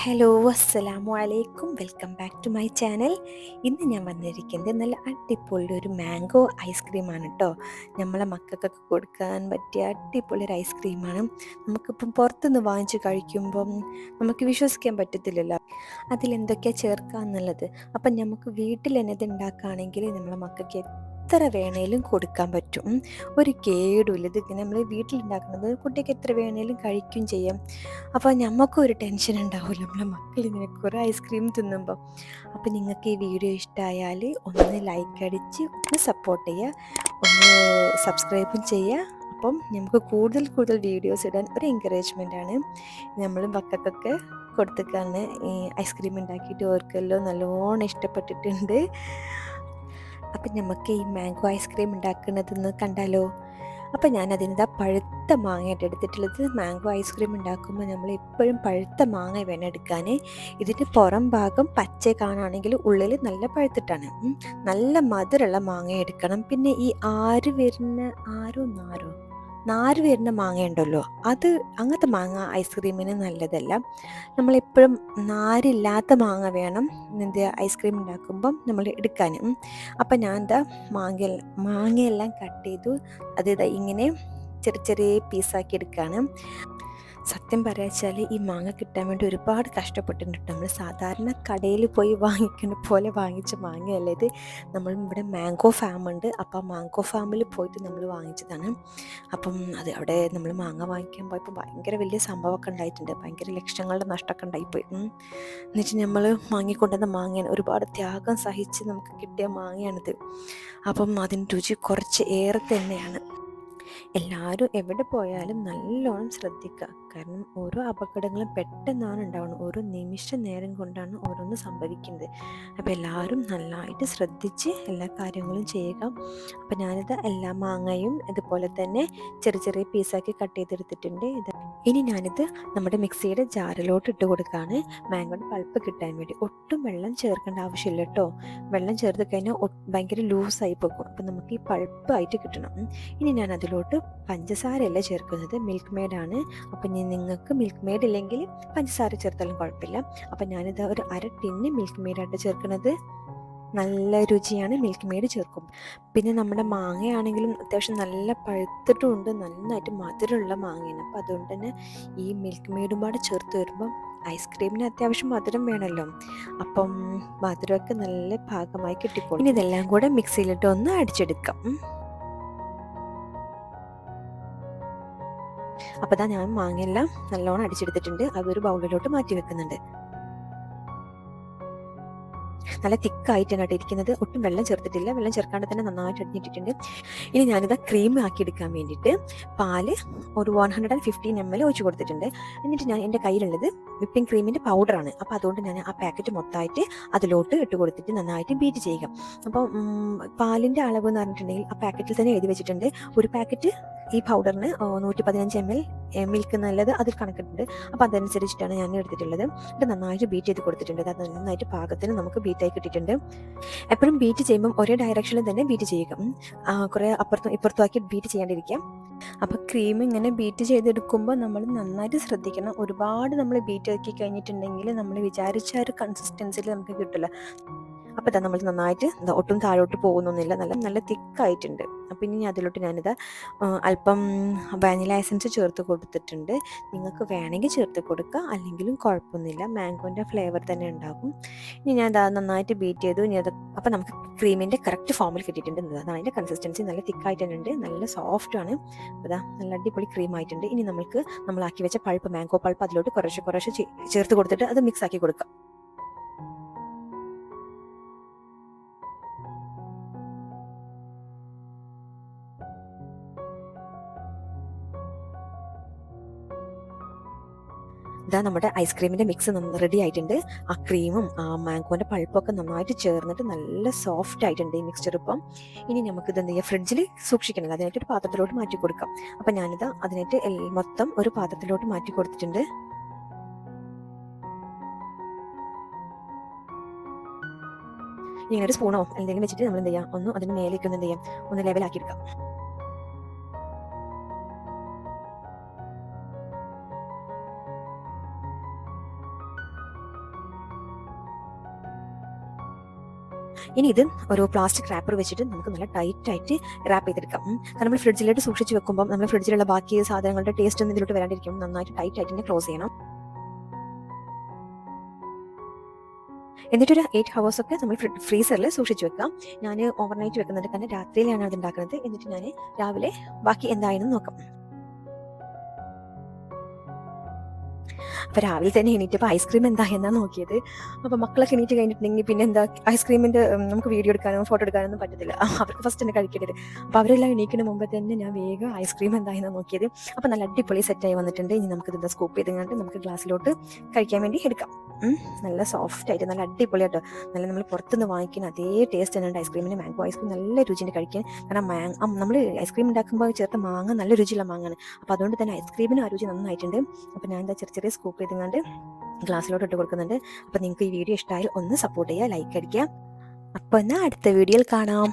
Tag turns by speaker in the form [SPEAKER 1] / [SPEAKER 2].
[SPEAKER 1] Hello, അസ്സലാമു അലൈക്കും. Welcome back to my channel. ഇന്ന് ഞാൻ വന്നിരിക്കുന്നത് നല്ല അടിപൊളി ഒരു മാംഗോ ഐസ്ക്രീമാണ് കേട്ടോ. നമ്മളെ മക്കൾക്കൊക്കെ കൊടുക്കാൻ പറ്റിയ അടിപൊളി ഒരു ഐസ്ക്രീമാണ്. നമുക്കിപ്പം പുറത്തുനിന്ന് വാങ്ങിച്ച് കഴിക്കുമ്പം നമുക്ക് വിശ്വസിക്കാൻ പറ്റത്തില്ലല്ലോ അതിലെന്തൊക്കെയാണ് ചേർക്കുക എന്നുള്ളത്. അപ്പം നമുക്ക് വീട്ടിൽ തന്നെ ഇത് ഉണ്ടാക്കുകയാണെങ്കിൽ നമ്മളെ മക്കൾക്ക് എത്ര വേണേലും കൊടുക്കാൻ പറ്റും. ഒരു കേടുമില്ല. ഇത് നമ്മൾ വീട്ടിലുണ്ടാക്കുന്നത് കുട്ടിക്ക് എത്ര വേണേലും കഴിക്കുകയും ചെയ്യാം. അപ്പോൾ നമുക്കും ഒരു ടെൻഷൻ ഉണ്ടാവില്ല നമ്മളെ മക്കൾ ഇങ്ങനെ കുറേ ഐസ്ക്രീം തിന്നുമ്പോൾ. അപ്പോൾ നിങ്ങൾക്ക് ഈ വീഡിയോ ഇഷ്ടമായാൽ ഒന്ന് ലൈക്ക് അടിച്ച് ഒന്ന് സപ്പോർട്ട് ചെയ്യുക, ഒന്ന് സബ്സ്ക്രൈബും ചെയ്യുക. അപ്പം നമുക്ക് കൂടുതൽ കൂടുതൽ വീഡിയോസ് ഇടാൻ ഒരു എൻകറേജ്മെൻറ്റാണ്. നമ്മൾ മക്കൾക്കൊക്കെ കൊടുത്തേക്കാണ് ഈ ഐസ്ക്രീം ഉണ്ടാക്കിയിട്ട് ഓർക്കെല്ലാം നല്ലോണം ഇഷ്ടപ്പെട്ടിട്ടുണ്ട്. അപ്പം നമുക്ക് ഈ മാംഗോ ഐസ്ക്രീം ഉണ്ടാക്കുന്നതെന്ന് കണ്ടാലോ. അപ്പം ഞാൻ അതിൻ്റെ പഴുത്ത മാങ്ങയായിട്ട് എടുത്തിട്ടുള്ളത്. മാംഗോ ഐസ്ക്രീം ഉണ്ടാക്കുമ്പോൾ നമ്മൾ എപ്പോഴും പഴുത്ത മാങ്ങ വേണം എടുക്കാൻ. ഇതിൻ്റെ പുറം ഭാഗം പച്ച കാണുകയാണെങ്കിൽ ഉള്ളിൽ നല്ല പഴുത്തിട്ടാണ്. നല്ല മധുരമുള്ള മാങ്ങ എടുക്കണം. പിന്നെ ഈ നാര് വരുന്ന മാങ്ങ ഉണ്ടല്ലോ, അത് അങ്ങനത്തെ മാങ്ങ ഐസ്ക്രീമിന് നല്ലതല്ല. നമ്മളെപ്പോഴും നാരില്ലാത്ത മാങ്ങ വേണം ഐസ്ക്രീം ഉണ്ടാക്കുമ്പം നമ്മൾ എടുക്കാൻ. അപ്പം ഞാൻ മാങ്ങയെല്ലാം കട്ട് ചെയ്തു. അത് ഇങ്ങനെ ചെറിയ ചെറിയ പീസാക്കി എടുക്കുകയാണ്. സത്യം പറയാച്ചാൽ ഈ മാങ്ങ കിട്ടാൻ വേണ്ടി ഒരുപാട് കഷ്ടപ്പെട്ടിട്ടുണ്ട്. നമ്മൾ സാധാരണ കടയിൽ പോയി വാങ്ങിക്കുന്ന പോലെ വാങ്ങിച്ച മാങ്ങയല്ല ഇത്. നമ്മൾ ഇവിടെ മാംഗോ ഫാം ഉണ്ട്. അപ്പോൾ ആ മാംഗോ ഫാമിൽ പോയിട്ട് നമ്മൾ വാങ്ങിച്ചതാണ്. അപ്പം അത് അവിടെ നമ്മൾ മാങ്ങ വാങ്ങിക്കാൻ പോയപ്പോൾ ഭയങ്കര വലിയ സംഭവമൊക്കെ ഉണ്ടായിട്ടുണ്ട്. ഭയങ്കര ലക്ഷങ്ങളുടെ നഷ്ടമൊക്കെ ഉണ്ടായിപ്പോയി. എന്നുവെച്ചാൽ നമ്മൾ വാങ്ങിക്കൊണ്ടുവന്ന മാങ്ങയാണ്, ഒരുപാട് ത്യാഗം സഹിച്ച് നമുക്ക് കിട്ടിയ മാങ്ങയാണിത്. അപ്പം അതിന് രുചി കുറച്ച് ഏറെ തന്നെയാണ്. എല്ലാവരും എവിടെ പോയാലും നല്ലോണം ശ്രദ്ധിക്കുക. കാരണം ഓരോ അപകടങ്ങളും പെട്ടെന്നാണ് ഉണ്ടാവുന്നത്. ഓരോ നിമിഷ നേരം കൊണ്ടാണ് ഓരോന്ന് സംഭവിക്കുന്നത്. അപ്പോൾ എല്ലാവരും നല്ലതായിട്ട് ശ്രദ്ധിച്ച് എല്ലാ കാര്യങ്ങളും ചെയ്യുക. അപ്പോൾ ഞാനിത് എല്ലാ മാങ്ങയും ഇതുപോലെ തന്നെ ചെറിയ ചെറിയ പീസാക്കി കട്ട് ചെയ്തെടുത്തിട്ടുണ്ട്. ഇനി ഞാനിത് നമ്മുടെ മിക്സിയുടെ ജാറിലോട്ട് ഇട്ട് കൊടുക്കുകയാണ്. മാംഗോയുടെ പൾപ്പ് കിട്ടാൻ വേണ്ടി ഒട്ടും വെള്ളം ചേർക്കേണ്ട ആവശ്യമില്ല കേട്ടോ. വെള്ളം ചേർത്ത് കഴിഞ്ഞാൽ ഭയങ്കര ലൂസായി പോകും. അപ്പം നമുക്ക് ഈ പൾപ്പായിട്ട് കിട്ടണം. ഇനി ഞാൻ അതിലോട്ട് പഞ്ചസാരയല്ല ചേർക്കുന്നത്, മിൽക്ക് മെയ്ഡാണ്. അപ്പം നിങ്ങൾക്ക് മിൽക്ക് മെയ്ഡ് ഇല്ലെങ്കിൽ പഞ്ചസാര ചേർത്താലും കുഴപ്പമില്ല. അപ്പം ഞാനിത് ഒരു അര ടിന്ന് മിൽക്ക് മെയ്ഡായിട്ട് ചേർക്കുന്നത്. നല്ല രുചിയാണ് മിൽക്ക് മെയ്ഡ് ചേർക്കും. പിന്നെ നമ്മുടെ മാങ്ങയാണെങ്കിലും അത്യാവശ്യം നല്ല പഴുത്തിട്ടുമുണ്ട്, നന്നായിട്ട് മധുരമുള്ള മാങ്ങയാണ്. അപ്പം അതുകൊണ്ട് തന്നെ ഈ മിൽക്ക് മെയ്ഡും കൂടെ ചേർത്ത് വരുമ്പം ഐസ്ക്രീമിന് അത്യാവശ്യം മധുരം വേണമല്ലോ. അപ്പം മധുരമൊക്കെ നല്ല പാകമായി കിട്ടിക്കോളും. ഇനി ഇതെല്ലാം കൂടെ മിക്സിയിലിട്ട് ഒന്ന് അടിച്ചെടുക്കാം. അപ്പോൾ ഞാൻ മാങ്ങയെല്ലാം നല്ലോണം അടിച്ചെടുത്തിട്ടുണ്ട്. അതൊരു ബൗളിലോട്ട് മാറ്റി വെക്കുന്നുണ്ട്. നല്ല തിക്കായിട്ടാണ് ഇരിക്കുന്നത്. ഒട്ടും വെള്ളം ചേർത്തിട്ടില്ല. വെള്ളം ചേർക്കാണ്ട് തന്നെ നന്നായിട്ട് അടിഞ്ഞിട്ടിട്ടുണ്ട്. ഇനി ഞാനിത് ക്രീം ആക്കി എടുക്കാൻ വേണ്ടിയിട്ട് പാല് ഒരു 115 ml ഒഴിച്ച് കൊടുത്തിട്ടുണ്ട്. എന്നിട്ട് ഞാൻ എൻ്റെ കയ്യിലുള്ളത് വിപ്പിംഗ് ക്രീമിൻ്റെ പൗഡറാണ്. അപ്പോൾ അതുകൊണ്ട് ഞാൻ ആ പാക്കറ്റ് മൊത്തമായിട്ട് അതിലോട്ട് ഇട്ട് കൊടുത്തിട്ട് നന്നായിട്ട് ബീറ്റ് ചെയ്യുക. അപ്പോൾ പാലിൻ്റെ അളവ് എന്ന് പറഞ്ഞിട്ടുണ്ടെങ്കിൽ ആ പാക്കറ്റിൽ തന്നെ എഴുതി വെച്ചിട്ടുണ്ട്. ഒരു പാക്കറ്റ് ഈ പൗഡറിന് 115 ml മിൽക്ക് നല്ലത് അതിൽ കണക്കിട്ടുണ്ട്. അപ്പോൾ അതനുസരിച്ചിട്ടാണ് ഞാൻ എടുത്തിട്ടുള്ളത്. ഇത് നന്നായിട്ട് ബീറ്റ് ചെയ്ത് കൊടുത്തിട്ടുണ്ട്. അത് നന്നായിട്ട് പാകത്തിന് നമുക്ക് ബീറ്റായി കിട്ടിയിട്ടുണ്ട്. എപ്പോഴും ബീറ്റ് ചെയ്യുമ്പം ഒരേ ഡയറക്ഷനിൽ തന്നെ ബീറ്റ് ചെയ്യുക. കുറേ അപ്പുറത്തും ഇപ്പുറത്തും ആക്കി ബീറ്റ് ചെയ്യാണ്ടിരിക്കുക. അപ്പോൾ ക്രീം ഇങ്ങനെ ബീറ്റ് ചെയ്തെടുക്കുമ്പോൾ നമ്മൾ നന്നായിട്ട് ശ്രദ്ധിക്കണം. ഒരുപാട് നമ്മൾ ബീറ്റ് ആക്കി കഴിഞ്ഞിട്ടുണ്ടെങ്കിൽ നമ്മൾ വിചാരിച്ച ഒരു കൺസിസ്റ്റൻസിയിൽ നമുക്ക് കിട്ടില്ല. അപ്പോൾ ഇതാ നമ്മൾ നന്നായിട്ട് ഒട്ടും താഴോട്ട് പോകുന്നൊന്നുമില്ല, നല്ല നല്ല തിക്കായിട്ടുണ്ട്. അപ്പോൾ ഇനി അതിലോട്ട് ഞാനിത് അല്പം വാനില എസൻസ് ചേർത്ത് കൊടുത്തിട്ടുണ്ട്. നിങ്ങൾക്ക് വേണമെങ്കിൽ ചേർത്ത് കൊടുക്കുക, അല്ലെങ്കിലും കുഴപ്പമൊന്നുമില്ല. മാംഗോൻ്റെ ഫ്ലേവർ തന്നെ ഉണ്ടാകും. ഇനി ഞാൻ നന്നായിട്ട് ബീറ്റ് ചെയ്തു. ഇനി അത് അപ്പോൾ നമുക്ക് ക്രീമിൻ്റെ കറക്റ്റ് ഫോമിൽ കിട്ടിയിട്ടുണ്ട്. അതാണ് അതിൻ്റെ കൺസിസ്റ്റൻസി. നല്ല തിക്കായിട്ട് തന്നെ ഉണ്ട്, നല്ല സോഫ്റ്റുമാണ്. അപ്പോൾ നല്ല അടിപൊളി ക്രീം ആയിട്ടുണ്ട്. ഇനി നമ്മളാക്കി വെച്ച പൾപ്പ്, മാംഗോ പൾപ്പ് അതിലോട്ട് കുറച്ച് ചേർത്ത് കൊടുത്തിട്ട് അത് മിക്സ് ആക്കി കൊടുക്കാം. ഇതാ നമ്മുടെ ഐസ്ക്രീമിൻ്റെ മിക്സ് റെഡി ആയിട്ടുണ്ട്. ആ ക്രീമും ആ മാംഗോൻ്റെ പൾപ്പൊക്കെ നന്നായിട്ട് ചേർന്നിട്ട് നല്ല സോഫ്റ്റ് ആയിട്ടുണ്ട് ഈ മിക്സ്ചർ. ഇപ്പം ഇനി നമുക്കിത് എന്ത് ചെയ്യുക, ഫ്രിഡ്ജിൽ സൂക്ഷിക്കണം. അതിനായിട്ട് ഒരു പാത്രത്തിലോട്ട് മാറ്റി കൊടുക്കാം. അപ്പം ഞാനിത് അതിനായിട്ട് മൊത്തം ഒരു പാത്രത്തിലോട്ട് മാറ്റി കൊടുത്തിട്ടുണ്ട്. ഇങ്ങനെ ഒരു സ്പൂണോ എന്തെങ്കിലും വെച്ചിട്ട് നമ്മൾ എന്ത് ചെയ്യാം, അതിന് മേലേക്ക് എന്ത് ചെയ്യാം, ഒന്ന് ലെവലാക്കി എടുക്കാം. ഇനി ഇത് ഒരു പ്ലാസ്റ്റിക് റാപ്പർ വെച്ചിട്ട് നമുക്ക് നല്ല ടൈറ്റായിട്ട് റാപ്പ് ചെയ്തെടുക്കാം. കാരണം നമ്മൾ ഫ്രിഡ്ജിലോട്ട് സൂക്ഷിച്ച് വെക്കുമ്പോൾ നമ്മൾ ഫ്രിഡ്ജിലുള്ള ബാക്കി സാധനങ്ങളുടെ ടേസ്റ്റ് ഒന്നും ഇതിലോട്ട് വരാണ്ടിരിക്കും. നന്നായിട്ട് ടൈറ്റായിട്ട് തന്നെ ക്ലോസ് ചെയ്യണം. എന്നിട്ടൊരു 8 hours ഒക്കെ നമ്മൾ ഫ്രീസറിൽ സൂക്ഷിച്ച് വെക്കാം. ഞാൻ ഓവർനൈറ്റ് വെക്കുന്നുണ്ട്, കാരണം രാത്രിയിലാണ് അത് ഉണ്ടാക്കുന്നത്. എന്നിട്ട് ഞാൻ രാവിലെ ബാക്കി എന്തായെന്ന് നോക്കാം. അപ്പോൾ രാവിലെ തന്നെ എണീറ്റപ്പോൾ ഐസ്ക്രീം എന്താ എന്നാണ് നോക്കിയത്. അപ്പോൾ മക്കളൊക്കെ എണീറ്റ് കഴിഞ്ഞിട്ടുണ്ടെങ്കിൽ പിന്നെ എന്താ ഐസ്ക്രീമിൻ്റെ നമുക്ക് വീഡിയോ എടുക്കാനോ ഫോട്ടോ എടുക്കാനൊന്നും പറ്റത്തില്ല. അവർക്ക് ഫസ്റ്റ് തന്നെ കഴിക്കേണ്ടത്. അപ്പോൾ അവരെല്ലാം എണീക്കുന്ന മുമ്പ് തന്നെ ഞാൻ വേഗം ഐസ്ക്രീം എന്താ എന്നാണ് നോക്കിയത്. അപ്പോൾ നല്ല അടിപൊളി സെറ്റായി വന്നിട്ടുണ്ട്. ഇനി നമുക്ക് ഇതെന്താ സ്കൂപ്പ് ചെയ്തുകൊണ്ട് നമുക്ക് ഗ്ലാസ്സിലോട്ട് കഴിക്കാൻ വേണ്ടി എടുക്കാം. നല്ല സോഫ്റ്റ് ആയിട്ട് നല്ല അടിപൊളിയായിട്ട് നല്ല നമ്മൾ പുറത്തുനിന്ന് വാങ്ങിക്കുന്ന അതേ ടേസ്റ്റ് തന്നെയുണ്ട് ഐസ്ക്രീമിന്. മാംഗോ ഐസ്ക്രീം നല്ല രുചിയുണ്ട് കഴിക്കാൻ. കാരണം നമ്മൾ ഐസ്ക്രീം ഉണ്ടാക്കുമ്പോൾ ചേർത്ത മാങ്ങ നല്ല രുചിയുള്ള മാങ്ങാണ്. അപ്പോൾ അതുകൊണ്ട് തന്നെ ഐസ്ക്രീമിന് ആ രുചി നന്നായിട്ടുണ്ട്. അപ്പോൾ ഞാൻ എന്താ ചെറിയ ചെറിയ സ്കൂപ്പ് ചെയ്തുകൊണ്ട് ഗ്ലാസ്സിലോട്ട് ഇട്ട് കൊടുക്കുന്നുണ്ട്. അപ്പോൾ നിങ്ങൾക്ക് ഈ വീഡിയോ ഇഷ്ടമായാൽ ഒന്ന് സപ്പോർട്ട് ചെയ്യുക, ലൈക്ക് അടിക്കുക. അപ്പോൾ എന്നാൽ അടുത്ത വീഡിയോയിൽ കാണാം.